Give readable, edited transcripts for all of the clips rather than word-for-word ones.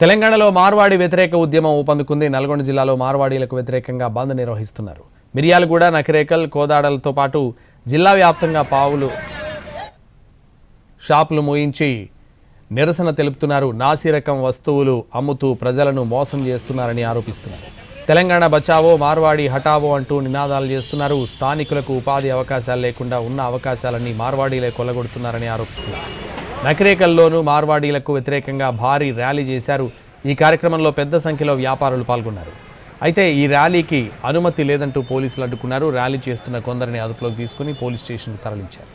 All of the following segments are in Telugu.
తెలంగాణలో మార్వాడి వ్యతిరేక ఉద్యమం ఊపందుకుంది. నల్గొండ జిల్లాలో మార్వాడీలకు వ్యతిరేకంగా బంద్ నిర్వహిస్తున్నారు. మిర్యాలగూడ, నకిరేకల్, కోదాడలతో పాటు జిల్లా వ్యాప్తంగా పావులు షాపులు మూయించి నిరసన తెలుపుతున్నారు. నాసి రకం వస్తువులు అమ్ముతూ ప్రజలను మోసం చేస్తున్నారని ఆరోపిస్తున్నారు. తెలంగాణ బచావో, మార్వాడి హటావో అంటూ నినాదాలు చేస్తున్నారు. స్థానికులకు ఉపాధి అవకాశాలు లేకుండా ఉన్న అవకాశాలన్నీ మార్వాడీలే కొల్లగొడుతున్నారని ఆరోపిస్తున్నారు. నకిరేకల్లోనూ మార్వాడీలకు వ్యతిరేకంగా భారీ ర్యాలీ చేశారు. ఈ కార్యక్రమంలో పెద్ద సంఖ్యలో వ్యాపారులు పాల్గొన్నారు. అయితే ఈ ర్యాలీకి అనుమతి లేదంటూ పోలీసులు అడ్డుకున్నారు. ర్యాలీ చేస్తున్న కొందరిని అదుపులోకి తీసుకుని పోలీస్ స్టేషన్కు తరలించారు.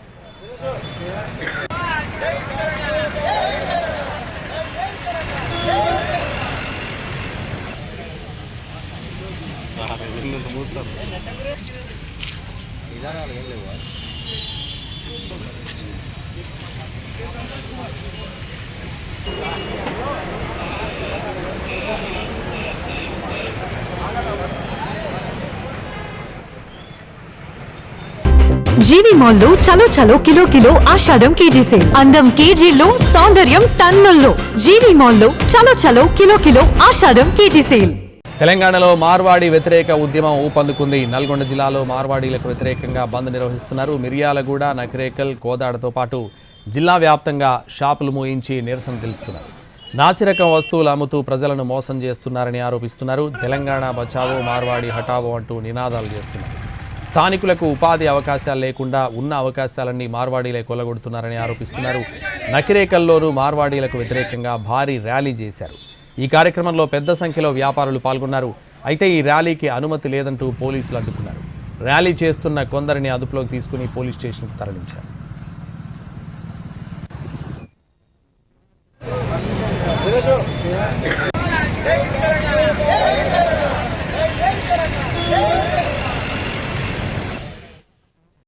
జీవి మాల్లో చలో చలో కిలో కిలో ఆషాఢం కేజీ సేల్. అందం కేజీల్లో, సౌందర్యం టన్నుల్లో. జీవి మాల్లో చలో చలో కిలో కిలో ఆషాఢం కేజీ సేల్. తెలంగాణలో మార్వాడి వ్యతిరేక ఉద్యమం ఊపందుకుంది. నల్గొండ జిల్లాలో మార్వాడీలకు వ్యతిరేకంగా బంద్ నిర్వహిస్తున్నారు. మిర్యాలగూడ, నకిరేకల్, కోదాడతో పాటు జిల్లా వ్యాప్తంగా షాపులు మూయించి నిరసన తెలుపుతున్నారు. నాసిరకం వస్తువులు అమ్ముతూ ప్రజలను మోసం చేస్తున్నారని ఆరోపిస్తున్నారు. తెలంగాణ బచావో, మార్వాడి హటావో అంటూ నినాదాలు చేస్తున్నారు. స్థానికులకు ఉపాధి అవకాశాలు లేకుండా ఉన్న అవకాశాలన్నీ మార్వాడీలే కొల్లగొడుతున్నారని ఆరోపిస్తున్నారు. నకిరేకల్లోనూ మార్వాడీలకు వ్యతిరేకంగా భారీ ర్యాలీ చేశారు. ఈ కార్యక్రమంలో పెద్ద సంఖ్యలో వ్యాపారులు పాల్గొన్నారు. అయితే ఈ ర్యాలీకి అనుమతి లేదంటూ పోలీసులు అడ్డుకున్నారు. ర్యాలీ చేస్తున్న కొందరిని అదుపులోకి తీసుకుని పోలీస్ స్టేషన్కు తరలించారు.